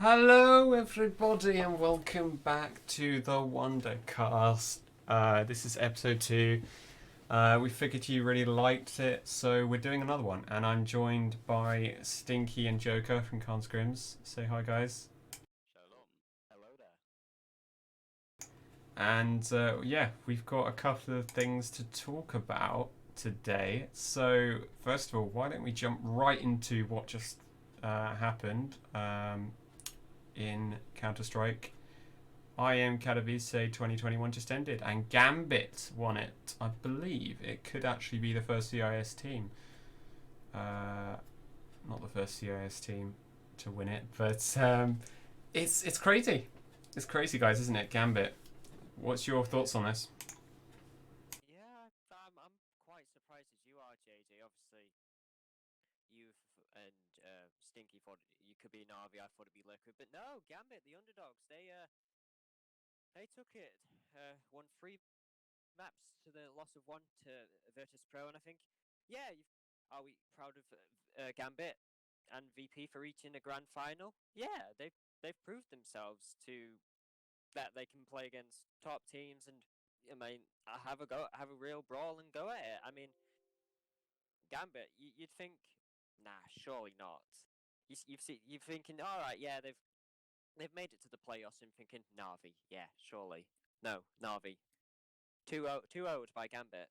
Hello, everybody, and welcome back to the WanderCast. This is episode 2. We figured you really liked it, so we're doing another one. And I'm joined by Stinky and Joker from Carn Scrims. Say hi, guys. Shalom. Hello there. And yeah, we've got a couple of things to talk about today. So, first of all, why don't we jump right into what just happened in Counter Strike? I am Katowice 2021 just ended, and GAMBIT won it. I believe it could actually be the first CIS team. Uh, Not the first CIS team to win it, but it's crazy. It's crazy, guys, isn't it? GAMBIT. What's your thoughts on this? Yeah, I'm quite surprised as you are, JJ. Obviously, you and Stinky thought you could be Navi. I thought it'd be Liquid, but no, Gambit, the underdogs. They took it. Won three maps to the loss of one to Virtus Pro, and I think, yeah, are we proud of Gambit and VP for reaching the grand final? Yeah, they've proved themselves to that they can play against top teams and I mean have a go, have a real brawl and go at it. I mean, Gambit, you'd think, nah, surely not. You're thinking, all right, yeah, they've made it to the playoffs, and thinking Navi, yeah, surely, no, Navi, 2-0 by Gambit,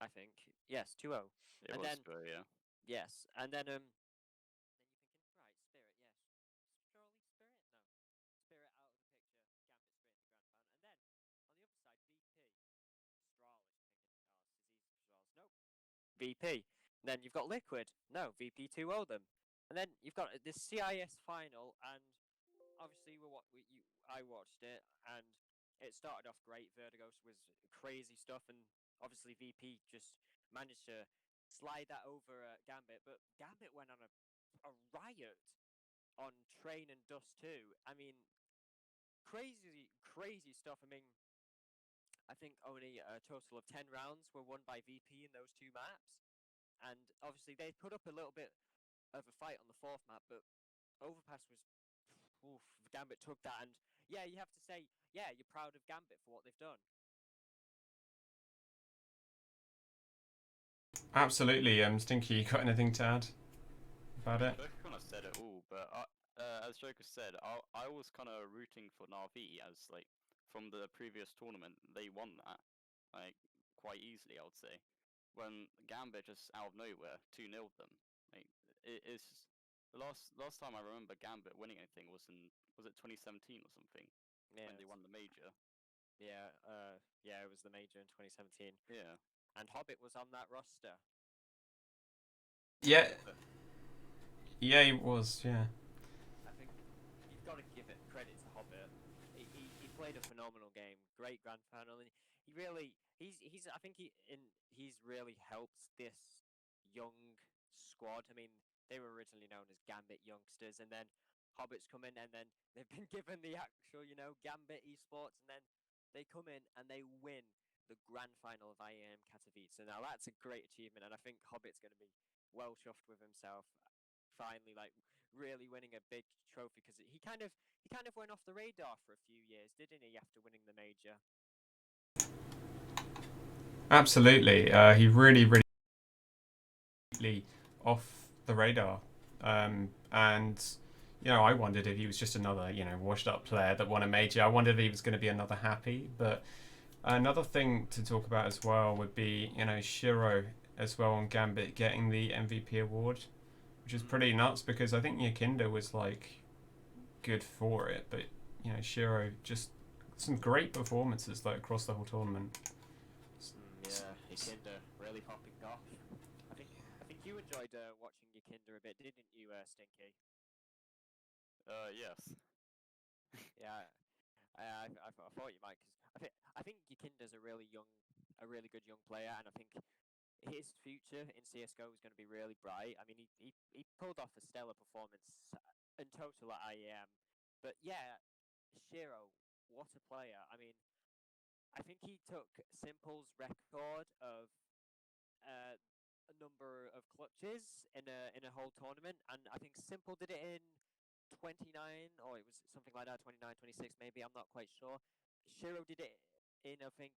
I think, yes, 2-0, It and was then Spur, yeah. yes, and then you're thinking, right, Spirit, yes, surely Spirit, no, Spirit out of the picture, Gambit straight into grand final, and then on the other side, VP. Stralis, you're thinking, oh, this is easy for Stralis. Nope. VP. Then you've got Liquid. No, VP 2-0 them. And then you've got this CIS final, and obviously I watched it, and it started off great. Vertigos was crazy stuff, and obviously VP just managed to slide that over Gambit, but Gambit went on a riot on Train and Dust too. I mean, crazy stuff. I mean, I think only a total of 10 rounds were won by VP in those two maps. And obviously, they put up a little bit of a fight on the fourth map, but Overpass was. Oof, Gambit took that. And yeah, you have to say, yeah, you're proud of Gambit for what they've done. Absolutely. Stinky, you got anything to add I about mean, it? Joker kind of said it all, but as Joker said, I was kind of rooting for Na'Vi as, like, from the previous tournament, they won that, like, quite easily, I would say. When Gambit just out of nowhere 2-0'd them. Like, it's the last time I remember Gambit winning anything was it 2017 or something Yeah, when they won the major. yeah, it was the major in 2017, Yeah. and Hobbit was on that roster. Yeah, But yeah, it was. Yeah. I think you've got to give it credit to Hobbit. He played a phenomenal game, great grand final, and he really he's I think he's really helped this young squad. I mean, they were originally known as Gambit youngsters, and then Hobbits come in, and then they've been given the actual Gambit esports, and then they come in and they win the grand final of IAM Katowice. Now that's a great achievement, and I think Hobbit's going to be well chuffed with himself. Finally, like really winning a big trophy, because he kind of went off the radar for a few years, didn't he? After winning the major. Absolutely. He really off the radar. And I wondered if he was just another, washed up player that won a major. I wondered if he was going to be another happy. But another thing to talk about as well would be, Shiro as well on Gambit getting the MVP award, which is pretty nuts because I think Yakinda was like good for it, but Shiro just some great performances like across the whole tournament. Yeah, Yakinda really popping off. I think you enjoyed watching Yakinda a bit, didn't you, Stinky? yes. Yeah, I thought you might, because I think Yakinda's a really good young player, and I think his future in CS:GO is going to be really bright. I mean, he pulled off a stellar performance in total at IEM, but yeah, Shiro, what a player! I mean, I think he took Simple's record of a number of clutches in a whole tournament, and I think Simple did it in 29, or it was something like that, 29, 26 maybe, I'm not quite sure. Shiro did it in, I think,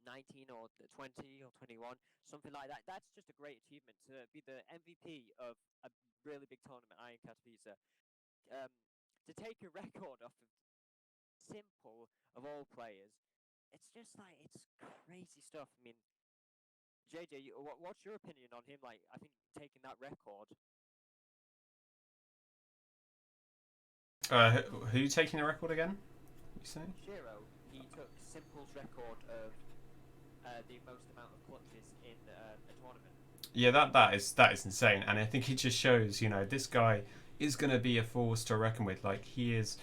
19 or 20 or 21, something like that. That's just a great achievement to be the MVP of a really big tournament, Iron Katowice. To take a record off of Simple, of all players, it's just like, it's crazy stuff. I mean, JJ, what's your opinion on him? Like, I think taking that record. Who taking the record again? You say? Shiro, he took Simple's record of the most amount of clutches in a tournament. Yeah, that is insane, and I think it just shows, this guy is going to be a force to reckon with. Like, he is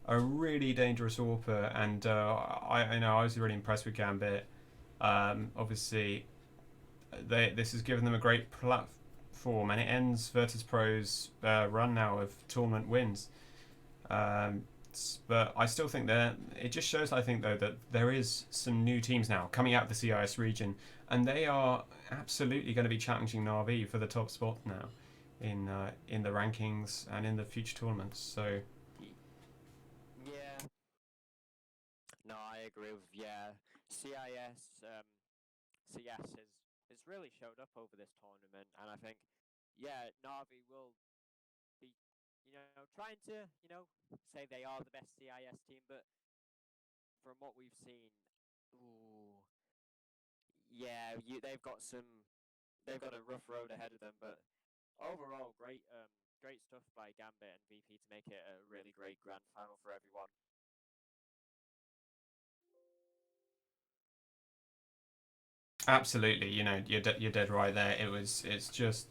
a really dangerous AWPer, and I was really impressed with GAMBIT. Obviously, this has given them a great platform, and it ends Virtus Pro's run now of tournament wins. But I still think that it just shows, I think, though, that there is some new teams now coming out of the CIS region, and they are absolutely going to be challenging Na'Vi for the top spot now in the rankings and in the future tournaments. So Yeah. No, I agree with CS has really showed up over this tournament, and I think Navi will be trying to say they are the best CIS team, but from what we've seen, ooh, yeah, they've got a rough road ahead of them, but overall, great stuff by Gambit and VP to make it a really great grand final for everyone. absolutely, you're dead right there. It's just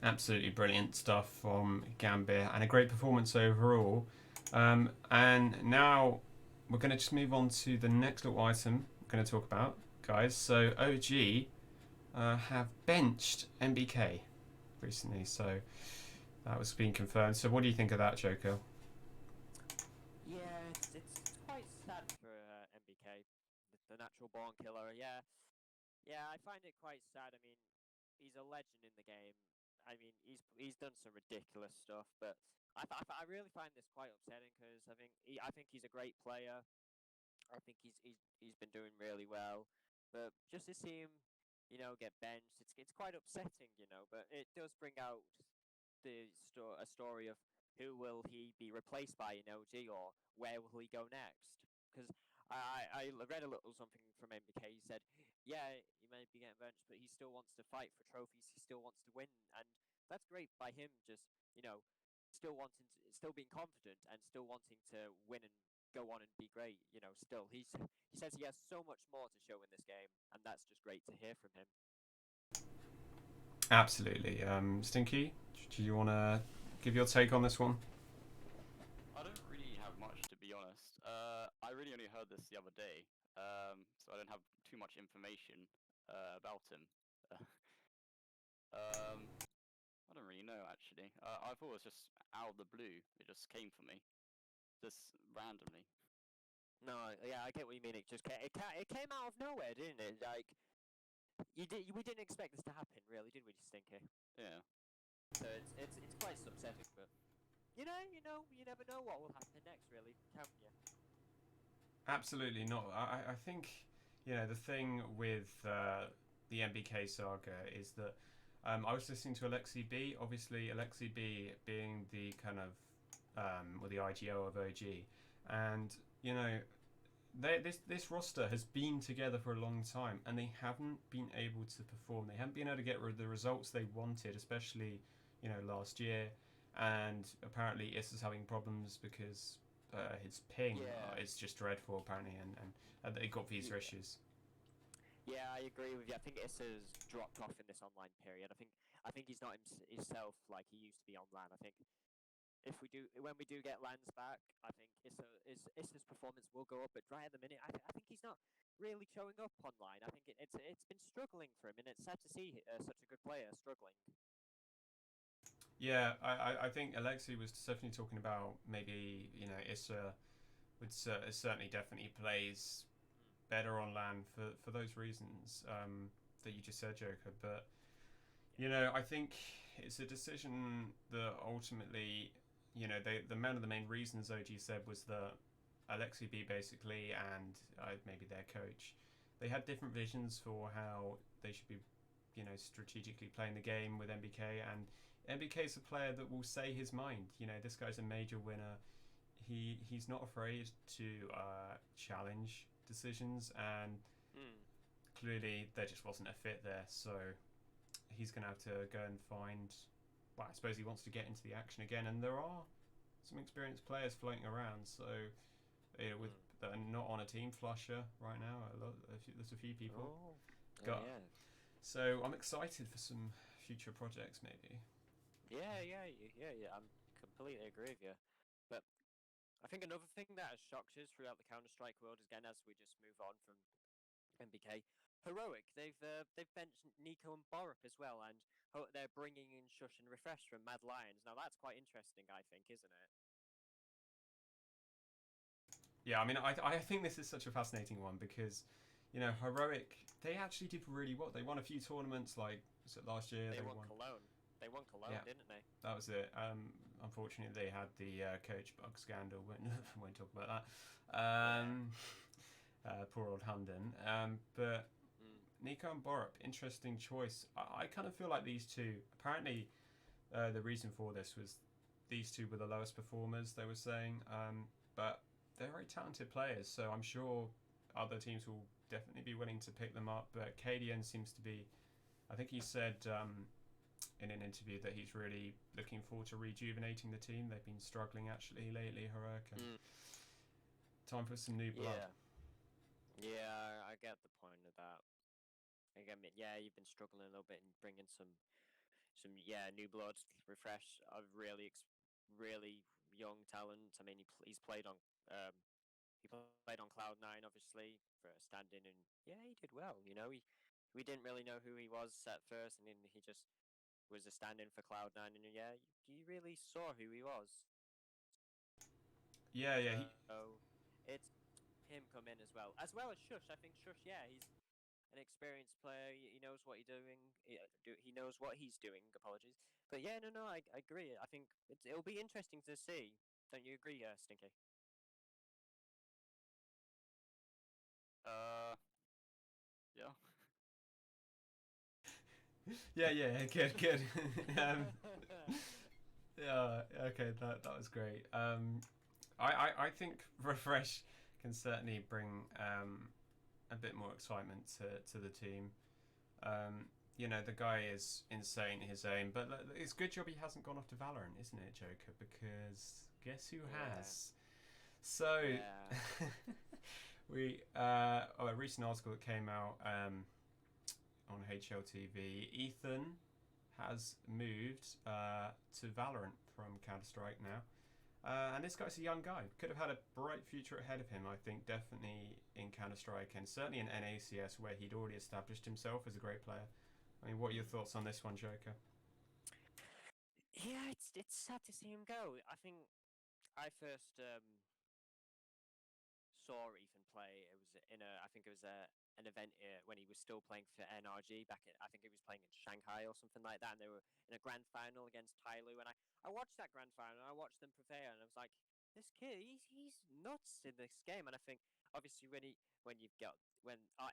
absolutely brilliant stuff from Gambit and a great performance overall. And now we're going to just move on to the next little item we're going to talk about, guys. So OG have benched MBK recently, so that was being confirmed. So what do you think of that, Joker? Yeah, it's quite sad for MBK, the natural born killer. Yeah, I find it quite sad. I mean, he's a legend in the game. I mean, he's done some ridiculous stuff, but I really find this quite upsetting because I think he's a great player. I think he's been doing really well, but just to see him, get benched, it's quite upsetting, But it does bring out a story of who will he be replaced by in OG, or where will he go next? Because I read a little something from MBK. He said, yeah, he may be getting benched, but he still wants to fight for trophies. He still wants to win, and that's great by him. Just still being confident and still wanting to win and go on and be great. Still he says he has so much more to show in this game, and that's just great to hear from him. Absolutely. Stinky, do you want to give your take on this one? I don't really have much, to be honest. I really only heard this the other day, so I don't have too much information about him. I don't really know, actually. I thought it was just out of the blue. It just came for me, just randomly. No, yeah, I get what you mean. It came out of nowhere, didn't it? Like we didn't expect this to happen, really, did we, Stinky? Yeah. So it's quite upsetting, but you never know what will happen next, really, can you? Absolutely not. I think, the thing with the MBK saga is that I was listening to Alexi B. Obviously, Alexi B being the kind of or the IGO of OG, and this roster has been together for a long time, and they haven't been able to perform. They haven't been able to get the results they wanted, especially last year. And apparently, Issa's having problems because his ping is just dreadful, apparently, and they got visa issues. Yeah, I agree with you. I think Issa's dropped off in this online period. I think he's not himself like he used to be online. I think when we do get lands back, I think Issa's performance will go up. But right at the minute, I think he's not really showing up online. I think it's been struggling for him, and it's sad to see such a good player struggling. Yeah, I think Alexi was definitely talking about maybe Issa would certainly definitely plays better on land for those reasons that you just said, Joker. But I think it's a decision that ultimately you know, one of the main reasons OG said was that Alexi B basically and maybe their coach, they had different visions for how they should be, you know, strategically playing the game with MBK. And MBK's a player that will say his mind. You know, this guy's a major winner. He's not afraid to challenge decisions, and clearly there just wasn't a fit there. So he's going to have to go and find. Well, I suppose he wants to get into the action again, and there are some experienced players floating around. So with that are not on a team flusher right now. There's a few people. Yeah. So I'm excited for some future projects, maybe. Yeah. I'm completely agree with you. But I think another thing that has shocked us throughout the Counter-Strike world, again, as we just move on from MBK, Heroic. They've benched Nico and Borup as well, and they're bringing in Shush and Refresh from Mad Lions. Now that's quite interesting, I think, isn't it? Yeah, I mean, I think this is such a fascinating one because, you know, Heroic, they actually did really well. They won a few tournaments, like, was it last year? They won Cologne. They won Cologne, yeah, didn't they? That was it. Unfortunately, they had the coach bug scandal. Won't talk about that. Poor old Hunden. But Nico and Borup, interesting choice. I kind of feel like these two, apparently, the reason for this was these two were the lowest performers, they were saying. But they're very talented players, so I'm sure other teams will definitely be willing to pick them up. But KDN seems to be, I think he said in an interview that he's really looking forward to rejuvenating the team. They've been struggling actually lately, Heroic, and time for some new blood. Yeah, I get the point of that. Again, yeah, you've been struggling a little bit and bringing some new blood, Refresh, a really young talent. I mean, he's played on he played on Cloud9 obviously for a stand-in, and yeah, he did well. You know, we didn't really know who he was at first, and then he just was a stand-in for Cloud9, and yeah, you really saw who he was. Yeah. So it's him come in as well as Shush. I think Shush, yeah, he's an experienced player. He knows what he's doing. He knows what he's doing. Apologies, but yeah, no, I agree. I think it'll be interesting to see. Don't you agree, Stinky? Yeah. Yeah, good. Yeah, okay, that was great. I think Refresh can certainly bring a bit more excitement to the team. You know, the guy is insane in his aim, but it's a good job he hasn't gone off to Valorant, isn't it, Joker? Because guess who has? So, a recent article that came out on HLTV, Ethan has moved to Valorant from Counter-Strike now. And this guy's a young guy. Could have had a bright future ahead of him, I think, definitely in Counter-Strike and certainly in NACS where he'd already established himself as a great player. I mean, what are your thoughts on this one, Joker? Yeah, it's sad to see him go. I think I first saw Ethan play. It was I think it was an event when he was still playing for NRG back I think he was playing in Shanghai or something like that, and they were in a grand final against Tyloo, and I watched that grand final, and I watched them prevail, and I was like, this kid, he's nuts in this game. And I think obviously when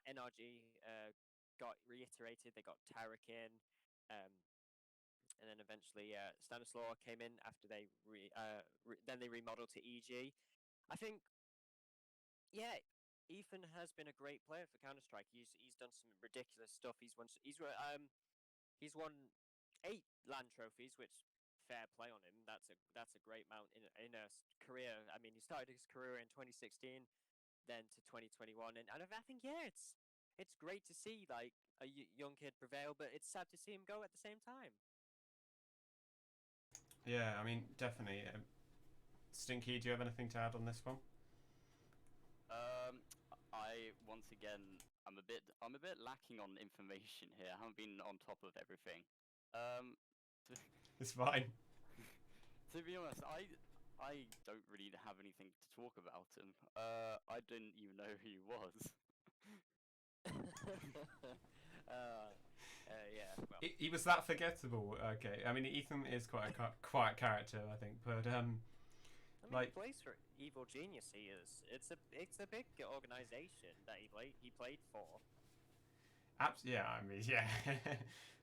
NRG got reiterated, they got Tarek in, and then eventually Stanislaw came in after then they remodeled to EG. I think, yeah, Ethan has been a great player for Counter Strike. He's done some ridiculous stuff. He's won 8 LAN trophies, which fair play on him. That's a great amount in a career. I mean, he started his career in 2016, then to 2021, and I think it's great to see like a young kid prevail, but it's sad to see him go at the same time. Yeah, I mean, definitely. Stinky, do you have anything to add on this one? I once again, I'm a bit lacking on information here. I haven't been on top of everything. It's fine. To be honest, I don't really have anything to talk about him. I didn't even know who he was. Yeah. Well, He was that forgettable. Okay, I mean Ethan is quite a quiet character, I think, but I mean, he like, plays for Evil Genius. He is. It's a big organization that he played for. yeah, I mean, yeah.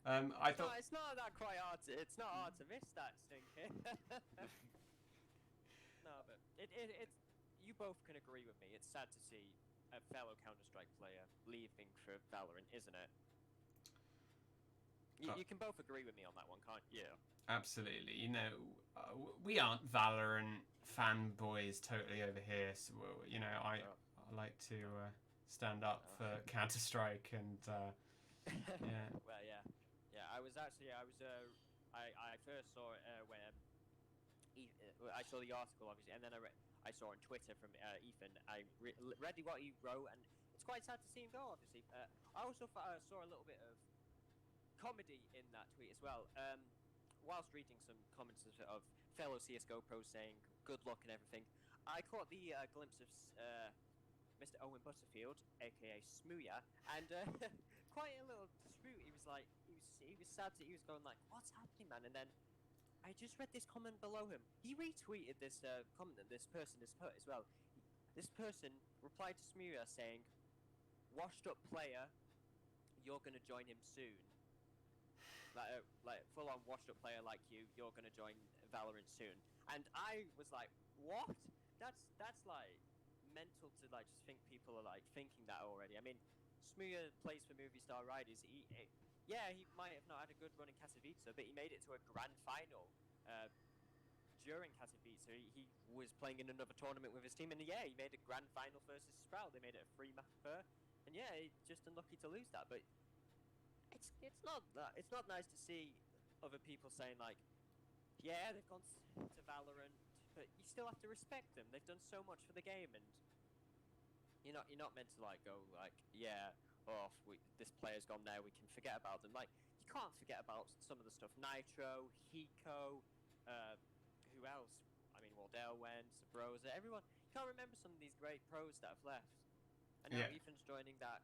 I thought, It's not that quite hard. It's not hard to miss that, Stinky. No, but it's. You both can agree with me. It's sad to see a fellow Counter-Strike player leaving for Valorant, isn't it? You can both agree with me on that one, can't you? Yeah. absolutely. You know, we aren't Valorant fanboys totally over here, so you know, I like to stand up for Counter Strike and yeah. Well, yeah. I I first saw it when I saw the article obviously, and then I saw on Twitter from Ethan. I read what he wrote, and it's quite sad to see him go. Obviously, I also saw a little bit of comedy in that tweet as well. Whilst reading some comments of fellow CS:GO pros saying good luck and everything, I caught the glimpse of Mr. Owen Butterfield, aka Smooya, and quite a little dispute. He was like, he was sad. He was going like, "What's happening, man?" And then I just read this comment below him. He retweeted this comment that this person has put as well. This person replied to Smooya saying, "Washed up player, you're gonna join him soon." Like full on washed up player like you're gonna join Valorant soon. And I was like, what? That's like mental to like just think people are like thinking that already. I mean, Smooya plays for Movie Star Riders. He might have not had a good run in Katowice, but he made it to a grand final during Katowice. He was playing in another tournament with his team, and yeah, he made a grand final versus Sprout. They made it a 3-map affair, and yeah, just unlucky to lose that. But it's not nice to see other people saying like, yeah, they've gone to Valorant, but you still have to respect them. They've done so much for the game, and you're not meant to like go like, yeah, this player's gone there, we can forget about them. Like, you can't forget about some of the stuff. Nitro, Hiko, who else? I mean, Wardell went, Sabrosa, everyone. You can't remember some of these great pros that have left, and now Ethan's joining that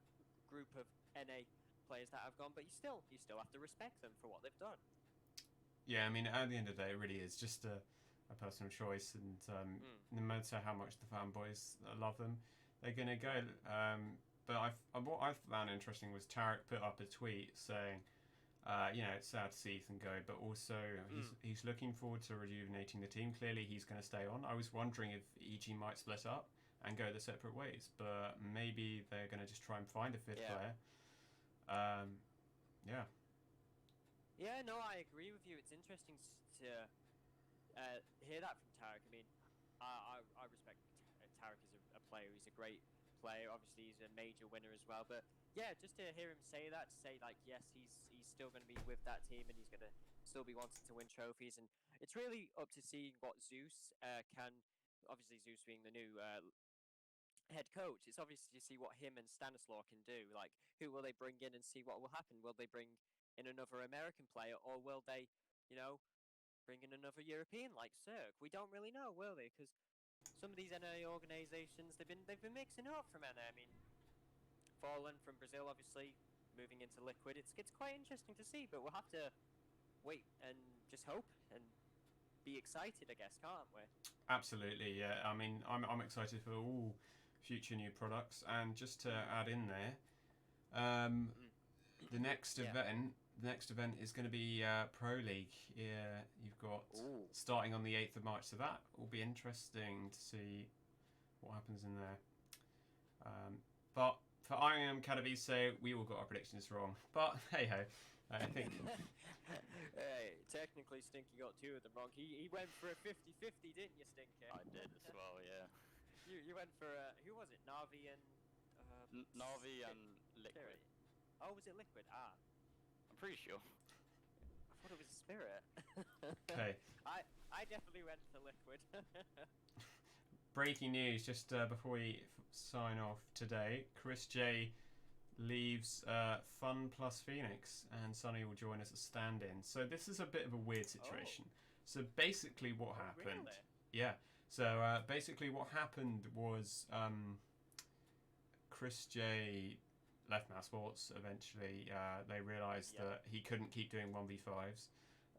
group of NA players that have gone. But you still have to respect them for what they've done. Yeah, I mean, at the end of the day, it really is just a personal choice, and no matter how much the fanboys love them, they're gonna go. But what I found interesting was Tarek put up a tweet saying, you know, it's sad to see Ethan go, but also he's looking forward to rejuvenating the team. Clearly, he's going to stay on. I was wondering if EG might split up and go their separate ways, but maybe they're going to just try and find a fifth player. Yeah. Yeah, no, I agree with you. It's interesting to hear that from Tarek. I mean, I respect Tarek as a player. He's a great player. Obviously, he's a major winner as well. But yeah, just to hear him say that, to say like, yes, he's still going to be with that team and he's going to still be wanting to win trophies. And it's really up to seeing what Zeus can. Obviously, Zeus being the new head coach. It's obviously to see what him and Stanislaw can do. Like, who will they bring in and see what will happen? Will they bring in another American player, or will they, bring in another European like Cirque? We don't really know, will they? Because some of these NA organizations, they've been mixing up from NA. I mean, Fallen from Brazil, obviously moving into Liquid. It's quite interesting to see, but we'll have to wait and just hope and be excited, I guess, can't we? Absolutely, yeah. I mean, I'm excited for all future new products, and just to add in there, the next event. The next event is going to be Pro League. Yeah, you've got starting on the 8th of March, so that will be interesting to see what happens in there. But for I Am Katowice, we all got our predictions wrong. But hey ho, I think. Hey, technically, Stinky got 2 of them wrong. He went for a 50-50, didn't you, Stinky? I did as well, yeah. You went for who was it? Navi and Navi and Liquid. Spirit. Oh, was it Liquid? Ah. I'm pretty sure. I thought it was a Spirit. Okay. I definitely went for Liquid. Breaking news just before we sign off today. Chris J leaves Fun plus Phoenix, and Sonny will join as a stand-in. So this is a bit of a weird situation. So basically what happened... Really? Yeah. So basically what happened was Chris J left Mouse Sports eventually. They realised Yeah. that he couldn't keep doing 1v5s.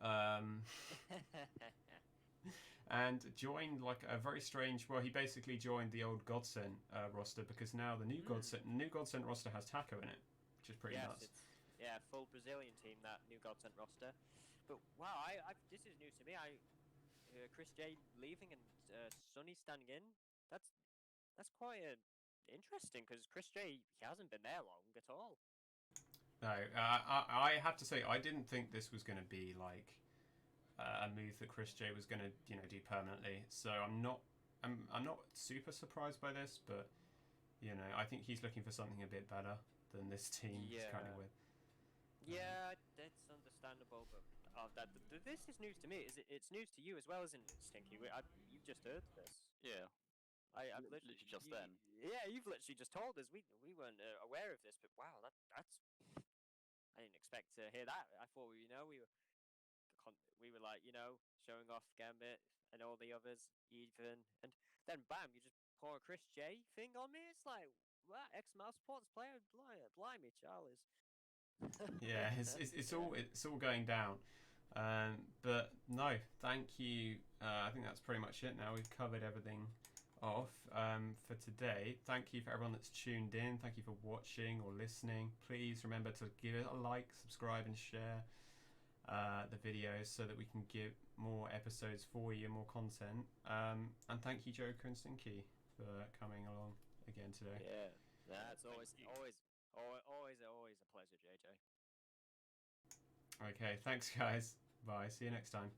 Um, and joined like a very strange. Well, he basically joined the old Godsent roster because now the new Godsent roster has Taco in it, which is pretty yes, nuts. it's full Brazilian team, that new Godsent roster. But wow, this is news to me. Chris J leaving and Sonny standing in. That's quite interesting because Chris J, he hasn't been there long at all. No, I have to say I didn't think this was going to be like a move that Chris J was going to do permanently. So I'm not super surprised by this, but I think he's looking for something a bit better than this team he's currently with. Yeah, that's understandable, but this is news to me. It's news to you as well, isn't it, Stinky? You've just heard this. Yeah. I've literally just then. Yeah, you've literally just told us. We weren't aware of this, but wow, that's I didn't expect to hear that. I thought we were like showing off Gambit and all the others even, and then bam, you just pour a Chris J thing on me. It's like what, ex-Mouse Sports player, blimey, Charles. Yeah, it's all going down. But no, thank you. I think that's pretty much it now. We've covered everything off for today. Thank you for everyone that's tuned in. Thank you for watching or listening. Please remember to give it a like, subscribe, and share the videos so that we can give more episodes for you, more content. And thank you, Joker and Stinky, for coming along again today. Yeah, that's always a pleasure, JJ. Okay, thanks guys. Bye. See you next time.